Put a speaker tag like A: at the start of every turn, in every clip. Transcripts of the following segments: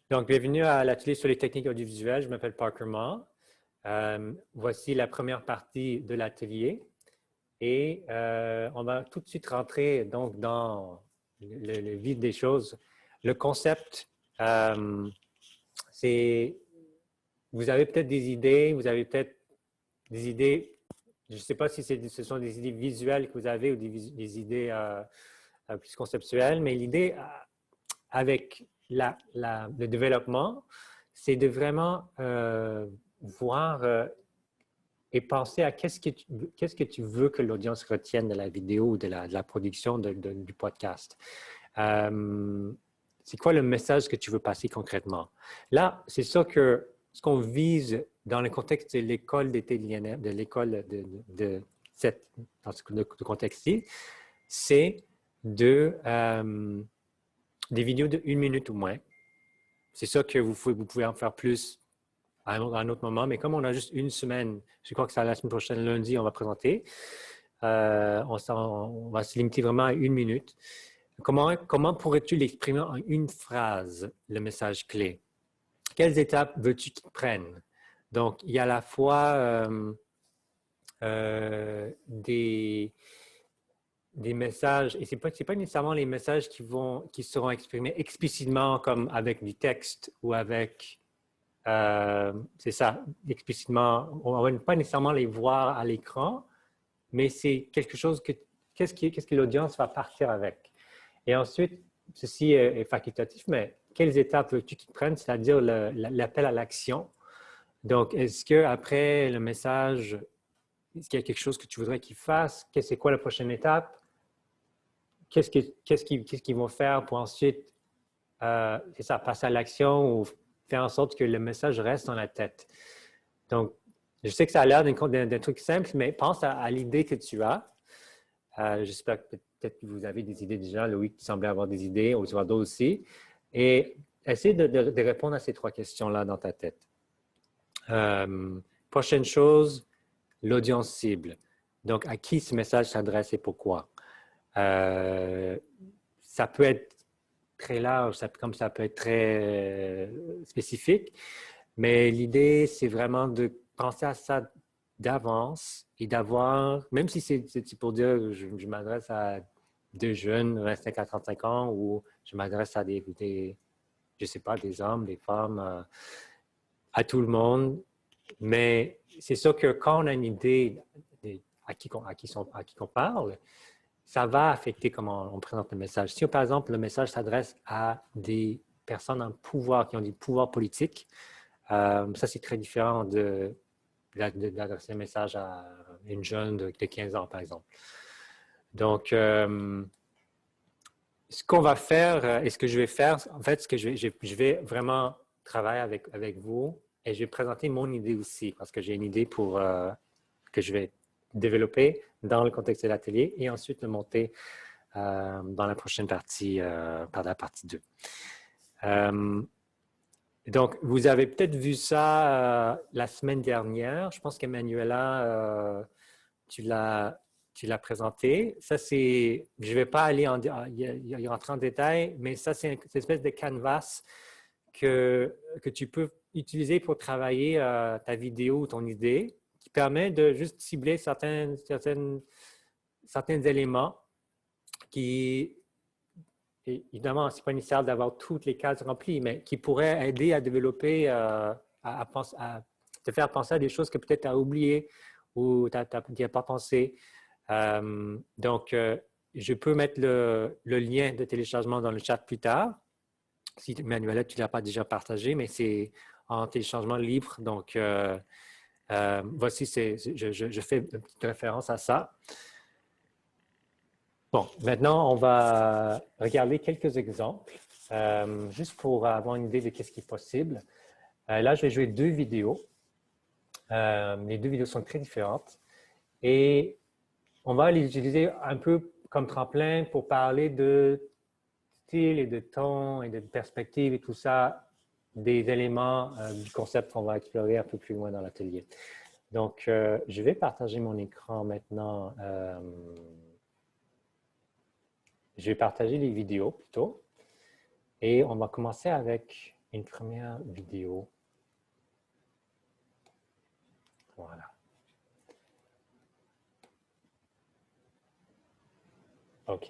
A: Donc, bienvenue à l'atelier sur les techniques audiovisuelles. Je m'appelle Parker Ma. Voici la première partie de l'atelier et on va tout de suite rentrer donc dans le vif des choses. Le concept, c'est, vous avez peut-être des idées, je ne sais pas si ce sont des idées visuelles que vous avez ou des idées plus conceptuelles, mais l'idée avec le développement, c'est de vraiment voir et penser à qu'est-ce que tu veux que l'audience retienne de la vidéo ou de la production du podcast. C'est quoi le message que tu veux passer concrètement? Là, c'est ça que ce qu'on vise dans le contexte de l'école d'été de l'INF, de l'école dans ce contexte-ci, c'est des vidéos de 1 minute ou moins. C'est ça que vous pouvez en faire plus à un autre moment, mais comme on a juste une semaine, je crois que c'est la semaine prochaine, lundi, on va présenter, on va se limiter vraiment à 1 minute. Comment pourrais-tu l'exprimer en une phrase, le message clé? Quelles étapes veux-tu qu'ils prennent? Donc, il y a à la fois des messages, et ce n'est pas nécessairement les messages qui seront exprimés explicitement comme avec du texte ou avec, c'est ça, explicitement, on ne va pas nécessairement les voir à l'écran, mais c'est quelque chose qu'est-ce que l'audience va partir avec. Et ensuite, ceci est facultatif, mais quelles étapes veux-tu qu'ils prennent, c'est-à-dire l'appel à l'action. Donc, est-ce qu'après le message, est-ce qu'il y a quelque chose que tu voudrais qu'ils fassent? C'est quoi la prochaine étape? Qu'est-ce qu'ils vont faire pour ensuite, c'est ça, passer à l'action ou faire en sorte que le message reste dans la tête. Donc, je sais que ça a l'air d'un truc simple, mais pense à l'idée que tu as. J'espère que peut-être que vous avez des idées déjà. Loïc semblait avoir des idées, Osvaldo aussi. Et essaye de répondre à ces 3 questions-là dans ta tête. Prochaine chose, l'audience cible. Donc, à qui ce message s'adresse et pourquoi? Ça peut être très large, comme ça peut être très spécifique, mais l'idée, c'est vraiment de penser à ça d'avance et d'avoir, même si c'est pour dire je m'adresse à 2 jeunes, 25 à 35 ans, ou je m'adresse à je sais pas, des hommes, des femmes, à tout le monde, mais c'est sûr que quand on a une idée à qui on parle, ça va affecter comment on présente le message. Si, par exemple, le message s'adresse à des personnes en pouvoir, qui ont des pouvoirs politiques, ça, c'est très différent d'adresser un message à une jeune de 15 ans, par exemple. Donc, ce qu'on va faire et ce que je vais faire, en fait, je vais vraiment travailler avec vous et je vais présenter mon idée aussi, parce que j'ai une idée que je vais développer dans le contexte de l'atelier et ensuite le monter dans la prochaine partie, par la partie 2. Donc, vous avez peut-être vu ça la semaine dernière. Je pense qu'Emmanuela, tu l'as présenté. Ça, c'est, je ne vais pas aller rentrer en détail, mais ça, c'est une espèce de canvas que tu peux utiliser pour travailler ta vidéo ou ton idée, qui permet de juste cibler certains éléments qui, évidemment, ce n'est pas nécessaire d'avoir toutes les cases remplies, mais qui pourraient aider à développer, à te faire penser à des choses que peut-être tu as oubliées ou tu n'y as pas pensé. Donc, je peux mettre le lien de téléchargement dans le chat plus tard. Si, Manuela, tu ne l'as pas déjà partagé, mais c'est en téléchargement libre. Donc, voici, je fais une petite référence à ça. Bon, maintenant, on va regarder quelques exemples, juste pour avoir une idée de ce qui est possible. Là, je vais jouer 2 vidéos. Les 2 vidéos sont très différentes. Et on va les utiliser un peu comme tremplin pour parler de style et de ton et de perspective et tout ça, des éléments du concept qu'on va explorer un peu plus loin dans l'atelier. Donc, je vais partager mon écran maintenant. Je vais partager les vidéos plutôt. Et on va commencer avec une première vidéo. Voilà. OK.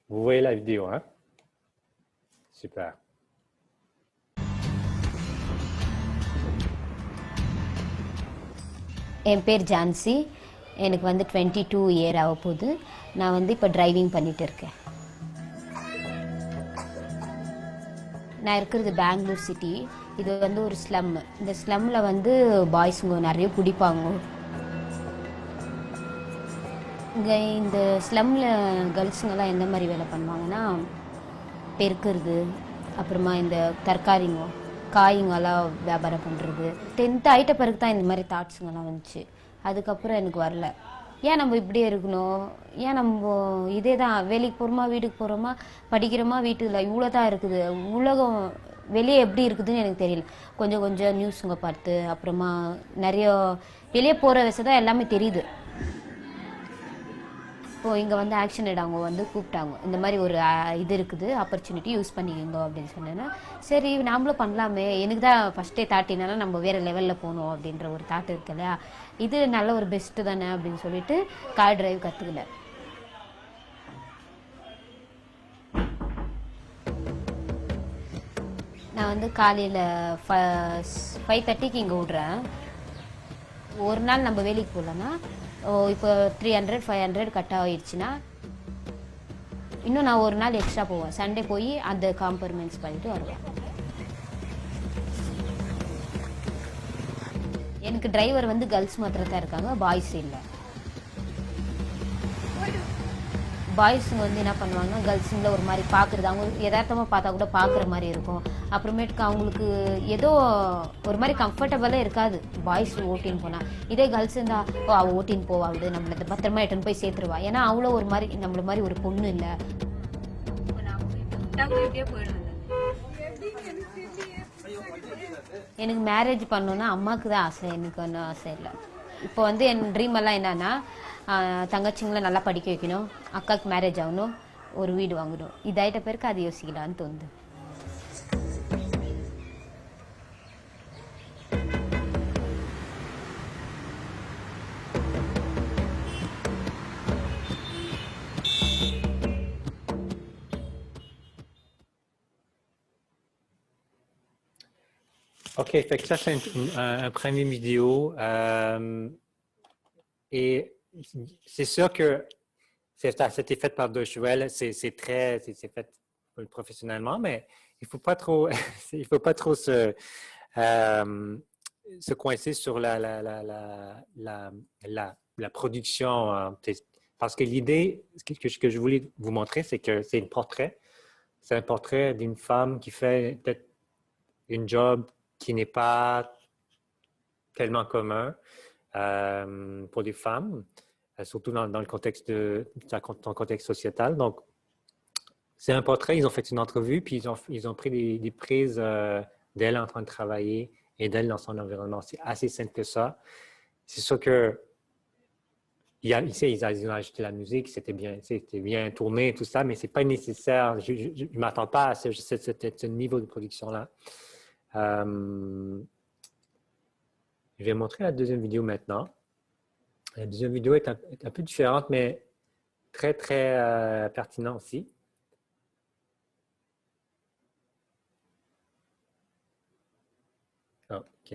A: Vous voyez la vidéo, hein? Super.
B: என் பேர் ஜான்சி. எனக்கு வந்து 22 இயர் ஆக போகுது. நான் வந்து இப்போ டிரைவிங் பண்ணிட்டு இருக்கேன். நான் இருக்கிறது பெங்களூர் சிட்டி. இது வந்து ஒரு ஸ்லம். இந்த ஸ்லம்மில் வந்து பாய்ஸுங்க நிறைய குடிப்பாங்க. இங்கே இந்த ஸ்லம்மில் கேர்ள்ஸுங்கெல்லாம் எந்த மாதிரி வேலை பண்ணுவாங்கன்னா, பெருக்கிறது, அப்புறமா இந்த தற்காரிங்க காய்ங்கெல்லாம் வியாபாரம் பண்ணுறது. 10th ஆகிட்ட பிறகு தான் இந்த மாதிரி தாட்ஸுங்கெல்லாம் வந்துச்சு. அதுக்கப்புறம் எனக்கு வரல. ஏன் நம்ம இப்படியே இருக்கணும், ஏன் நம்ம இதே தான் வேலைக்கு போகிறோமா வீட்டுக்கு போகிறோமா படிக்கிறோமா வீட்டில் இவ்வளோ தான் இருக்குது, உலகம் வெளியே எப்படி இருக்குதுன்னு எனக்கு தெரியல. கொஞ்சம் கொஞ்சம் நியூஸுங்க பார்த்து அப்புறமா நிறைய வெளியே போகிற விஷயம் தான் எல்லாமே தெரியுது. இப்போது இங்கே வந்து ஆக்ஷன் எய்ட் அவங்க வந்து கூப்பிட்டாங்க, இந்த மாதிரி ஒரு இது இருக்குது, ஆப்பர்ச்சுனிட்டி யூஸ் பண்ணிக்கோங்க அப்படின்னு சொன்னேன்னா, சரி நாமளும் பண்ணலாமே. எனக்கு தான் ஃபஸ்ட்டே தாட் என்னன்னா நம்ம வேறு லெவலில் போகணும் அப்படின்ற ஒரு தாட் இருக்கு இல்லையா, இது நல்ல ஒரு பெஸ்ட்டு தானே அப்படின்னு சொல்லிட்டு கார் டிரைவ் கற்றுக்கினேன். நான் வந்து காலையில் 5:30க்கு இங்கே விட்றேன். ஒரு நாள் நம்ம வேலைக்கு போகலன்னா இப்போ 300 500 கட் ஆகிடுச்சுன்னா இன்னும் நான் ஒரு நாள் எக்ஸ்ட்ரா போவேன். சண்டே போய் அந்த காம்பர்மெண்ட்ஸ் பண்ணிட்டு வருவேன். எனக்கு டிரைவர் வந்து கேர்ள்ஸ் மாத்திரம் தான் இருக்காங்க, பாய்ஸ் இல்லை. பாய்ஸுங்க வந்து என்ன பண்ணுவாங்க, கேர்ள்ஸுங்கள ஒரு மாதிரி பார்க்குறது, அவங்க யதார்த்தமாக பார்த்தா கூட பார்க்குற மாதிரி இருக்கும். அப்புறமேட்டுக்கு அவங்களுக்கு ஏதோ ஒரு மாதிரி கம்ஃபர்டபுளாக இருக்காது பாய்ஸ் ஓட்டின்னு போனால். இதே கேர்ள்ஸ் இருந்தால் ஓ அவள் ஓட்டின்னு போவாது, நம்மளை பத்திரமா எட்டுன்னு போய் சேர்த்துருவா. ஏன்னா அவ்வளோ ஒரு மாதிரி நம்மள மாதிரி ஒரு பொண்ணு இல்லை. எனக்கு மேரேஜ் பண்ணணுன்னா அம்மாவுக்கு தான் ஆசை, எனக்கு ஒன்றும் ஆசை இல்லை. இப்போ வந்து என் ட்ரீம் எல்லாம் என்னன்னா, தங்கச்சிங்களை நல்லா படிக்க வைக்கணும், அக்காவுக்கு மேரேஜ் ஆகணும், ஒரு வீடு வாங்கணும். இதாயிட்ட பேருக்கு அது யோசிக்கலான்னு தோணுது.
A: OK, fait que ça, c'est un premier vidéo. Et c'est sûr que ça a été fait par deux Joël. C'est fait professionnellement, mais il faut pas trop, il faut pas trop se coincer sur la production. Parce que l'idée, ce que je voulais vous montrer, c'est que c'est un portrait. C'est un portrait d'une femme qui fait peut-être une job qui n'est pas tellement commun pour des femmes, surtout dans le contexte dans le contexte sociétal. Donc, c'est un portrait. Ils ont fait une entrevue, puis ils ont pris des prises d'elle en train de travailler et d'elle dans son environnement. C'est assez simple que ça. C'est sûr que ici, ils ont ajouté la musique, c'était bien tourné, tout ça, mais ce n'est pas nécessaire. Je ne m'attends pas à ce niveau de production-là. Je vais montrer la deuxième vidéo maintenant. La deuxième vidéo est un peu différente, mais très, très pertinente aussi. Oh, OK.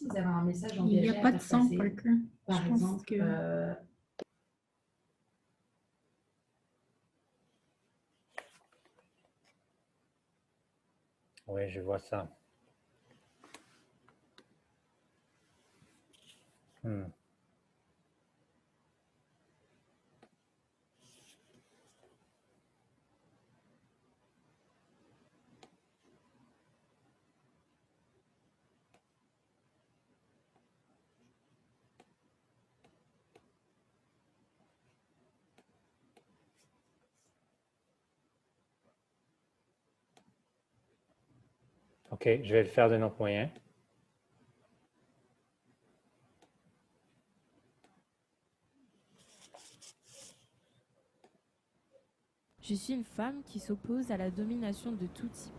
C: Vous avez un message
D: Il n'y a pas de son, Parker.
C: Par exemple,
A: Oui, je vois ça. OK, je vais le faire de non-point 1.
D: Je suis une femme qui s'oppose à la domination de tout type.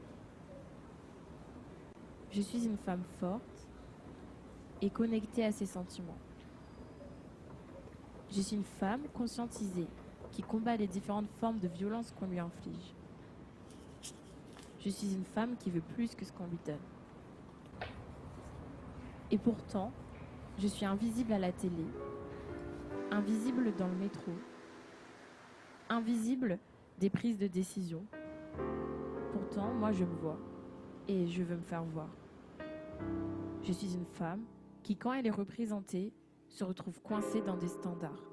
D: Je suis une femme forte et connectée à ses sentiments. Je suis une femme conscientisée qui combat les différentes formes de violence qu'on lui inflige. Je suis une femme qui veut plus que ce qu'on lui donne. Et pourtant, je suis invisible à la télé, invisible dans le métro, invisible des prises de décision. Pourtant, moi, je me vois et je veux me faire voir. Je suis une femme qui, quand elle est représentée, se retrouve coincée dans des standards.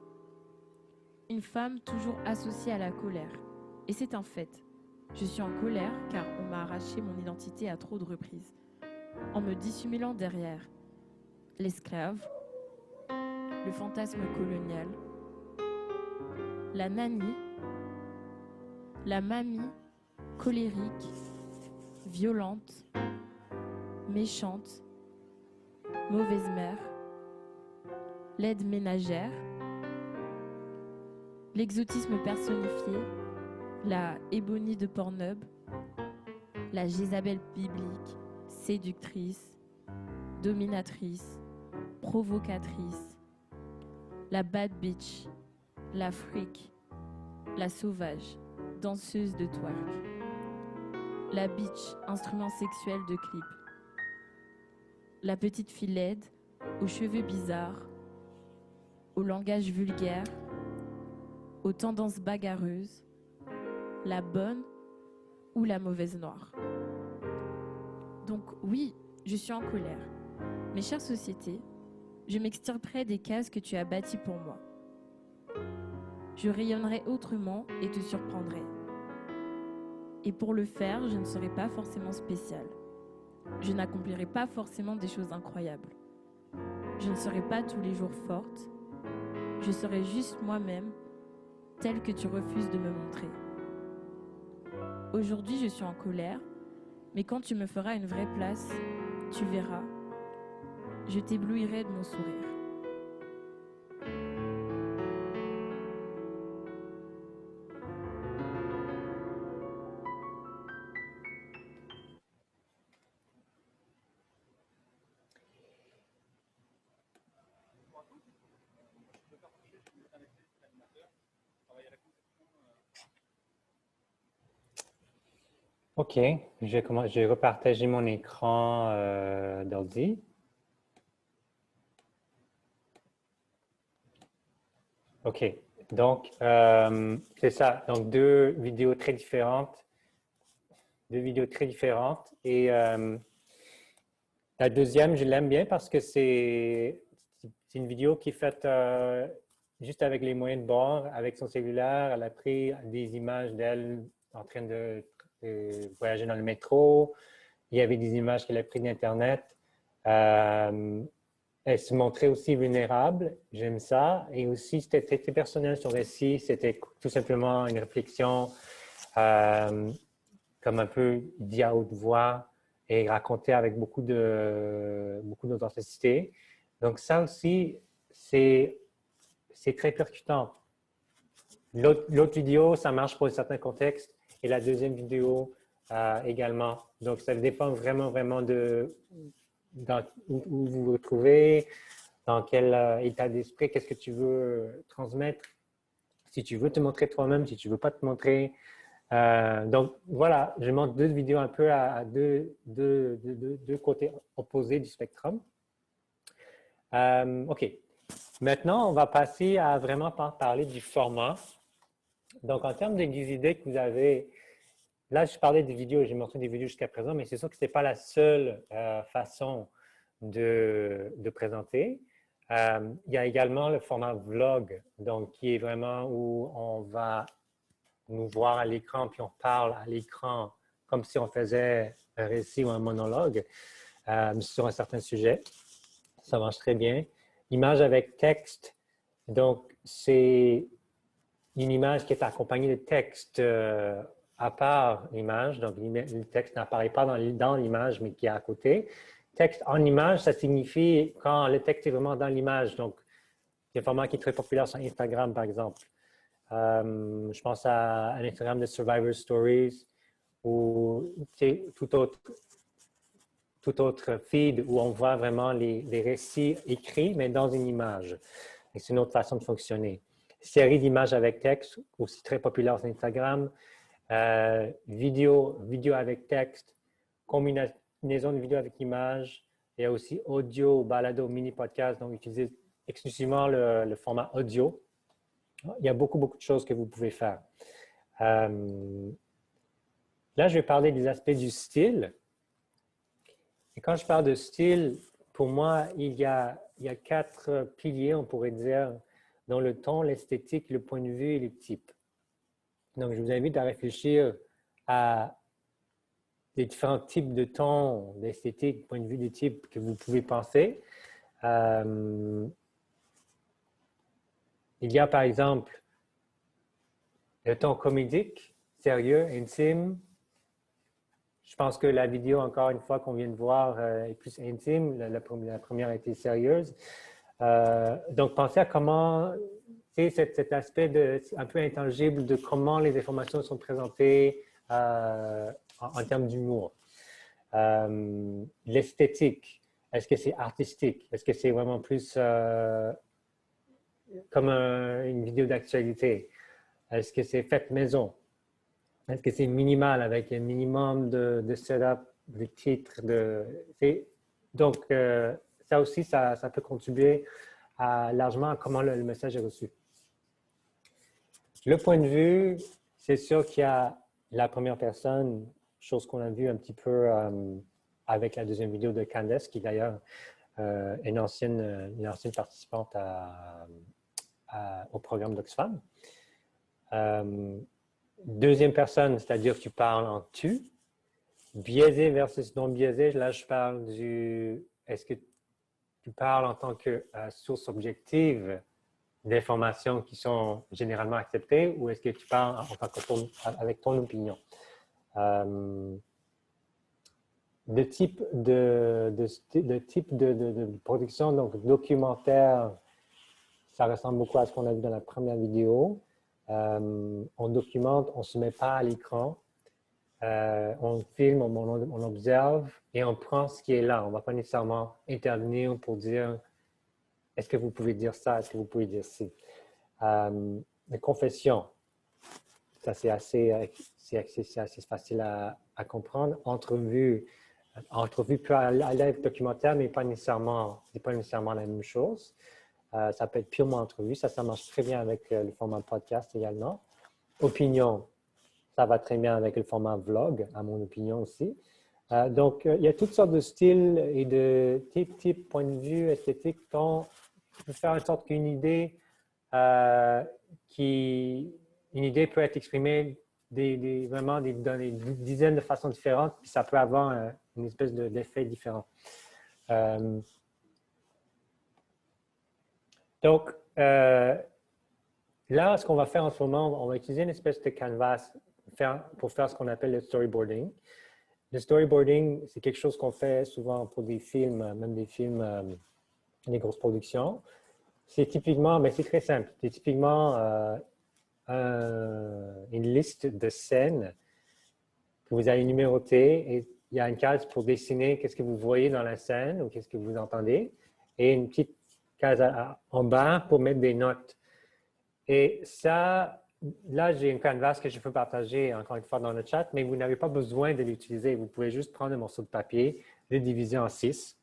D: Une femme toujours associée à la colère. Et c'est un fait. Je suis en colère car on m'a arraché mon identité à trop de reprises, en me dissimulant derrière l'esclave, le fantasme colonial, la nanny, la mamie colérique, violente, méchante, mauvaise mère, l'aide ménagère, l'exotisme personnifié, la Ébony de Pornhub, la Jézabel biblique, séductrice, dominatrice, provocatrice, la bad bitch, la freak, la sauvage, danseuse de twerk, la bitch, instrument sexuel de clip, la petite fille laide, aux cheveux bizarres, au langage vulgaire, aux tendances bagarreuses, la bonne ou la mauvaise noire. Donc oui, je suis en colère. Mais chère société, je m'extirperai des cases que tu as bâties pour moi. Je rayonnerai autrement et te surprendrai. Et pour le faire, je ne serai pas forcément spéciale. Je n'accomplirai pas forcément des choses incroyables. Je ne serai pas tous les jours forte. Je serai juste moi-même, telle que tu refuses de me montrer. Aujourd'hui, je suis en colère, mais quand tu me feras une vraie place, tu verras, je t'éblouirai de mon sourire.
A: OK, j'ai repartagé mon écran d'ordi. OK, donc c'est ça. Donc deux vidéos très différentes. Et la deuxième, je l'aime bien parce que c'est une vidéo qui est faite juste avec les moyens de bord, avec son cellulaire. Elle a pris des images d'elle en train de voyager dans le métro. Il y avait des images qu'elle a prises d'Internet. Elle se montrait aussi vulnérable. J'aime ça. Et aussi, c'était très personnel son récit. C'était tout simplement une réflexion comme un peu dit à haute voix et raconté avec beaucoup d'authenticité. Donc ça aussi, c'est très percutant. L'autre vidéo, ça marche pour un certain contexte et la deuxième vidéo également. Donc ça dépend vraiment de où vous vous trouvez, dans quel état d'esprit, qu'est-ce que tu veux transmettre, si tu veux te montrer toi-même, si tu ne veux pas te montrer. Donc, voilà, je montre deux vidéos un peu à deux côtés opposés du spectrum. OK. Maintenant, on va passer à vraiment parler du format. Donc, en termes des idées que vous avez, là, je parlais des vidéos, j'ai montré des vidéos jusqu'à présent, mais c'est sûr que ce n'est pas la seule façon de présenter. Il y a également le format vlog, donc qui est vraiment où on va nous voir à l'écran, puis on parle à l'écran comme si on faisait un récit ou un monologue sur un certain sujet. Ça marche très bien. Image avec texte, donc c'est une image qui est accompagnée de texte à part l'image, donc le texte n'apparaît pas dans l'image, mais qui est à côté. Texte en image, ça signifie quand le texte est vraiment dans l'image. Donc, c'est un format qui est très populaire sur Instagram, par exemple. Je pense à un Instagram de Survivor Stories ou tout autre feed où on voit vraiment les récits écrits, mais dans une image. Et c'est une autre façon de fonctionner. Série d'images avec texte, aussi très populaire sur Instagram. Vidéo avec texte, combinaison de vidéo avec image. Il y a aussi audio, balado, mini-podcast, donc utiliser exclusivement le format audio. Il y a beaucoup de choses que vous pouvez faire. Là, je vais parler des aspects du style. Et quand je parle de style, pour moi, il y a 4 piliers, on pourrait dire, dans le ton, l'esthétique, le point de vue et le type. Donc, je vous invite à réfléchir à les différents types de ton, d'esthétique, point de vue, de type que vous pouvez penser. Il y a, par exemple, le ton comédique, sérieux, intime. Je pense que la vidéo, encore une fois, qu'on vient de voir, est plus intime. La première a été sérieuse. Donc, pensez à comment, tu sais, cet aspect un peu intangible de comment les informations sont présentées en termes d'humour. L'esthétique, est-ce que c'est artistique? Est-ce que c'est vraiment plus comme une vidéo d'actualité? Est-ce que c'est fait maison? Est-ce que c'est minimal avec un minimum de setup, de titres? Donc, ça aussi, ça peut contribuer largement à comment le message est reçu. Le point de vue, c'est sûr qu'il y a la première personne, chose qu'on a vu un petit peu avec la deuxième vidéo de Candace, qui d'ailleurs une ancienne participante au programme d'Oxfam. Deuxième personne, c'est-à-dire que tu parles en tu. Biaisé versus non biaisé, là je parle est-ce que tu parles en tant que source objective d'informations qui sont généralement acceptées ou est-ce que tu parles en tant que avec ton opinion? Le type de production, donc documentaire, ça ressemble beaucoup à ce qu'on a vu dans la première vidéo. On documente, on ne se met pas à l'écran. On filme, on observe et on prend ce qui est là. On ne va pas nécessairement intervenir pour dire est-ce que vous pouvez dire ça, est-ce que vous pouvez dire ci. Les confessions, ça c'est assez facile à comprendre. Entrevue peut aller avec documentaire, mais pas nécessairement la même chose. Ça peut être purement entrevue. Ça marche très bien avec le format podcast également. Opinion, ça va très bien avec le format vlog, à mon opinion aussi. Donc, il y a toutes sortes de styles et de type, point de vue, esthétique, ton. Tu peux faire en sorte qu'une idée, peut être exprimée vraiment dans des dizaines de façons différentes, puis ça peut avoir une espèce d'effet différent. Donc, là, ce qu'on va faire en ce moment, on va utiliser une espèce de canvas pour faire ce qu'on appelle le storyboarding. Le storyboarding, c'est quelque chose qu'on fait souvent pour des films, même des films, des grosses productions. C'est typiquement, mais c'est très simple, c'est typiquement une liste de scènes que vous allez numéroter et il y a une case pour dessiner qu'est-ce que vous voyez dans la scène ou qu'est-ce que vous entendez et une petite case en bas pour mettre des notes. Et ça, là, j'ai une canvas que je peux partager encore une fois dans le chat, mais vous n'avez pas besoin de l'utiliser. Vous pouvez juste prendre un morceau de papier, le diviser en 6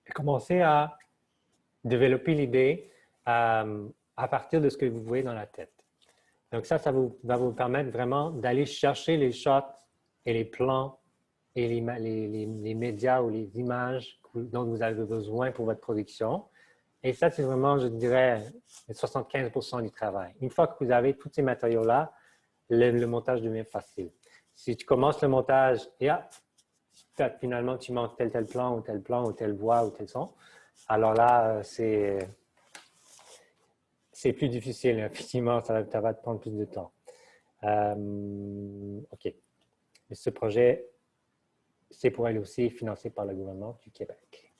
A: et commencer à développer l'idée à partir de ce que vous voyez dans la tête. Donc ça va vous permettre vraiment d'aller chercher les shots et les plans et les médias ou les images dont vous avez besoin pour votre production. Et ça, c'est vraiment, je dirais, 75% du travail. Une fois que vous avez tous ces matériaux-là, le montage devient facile. Si tu commences le montage et finalement, tu manques tel plan, ou telle voix, ou tel son, alors là, c'est plus difficile. Effectivement, ça va te prendre plus de temps. OK. Mais ce projet, c'est pour elle aussi financé par le gouvernement du Québec.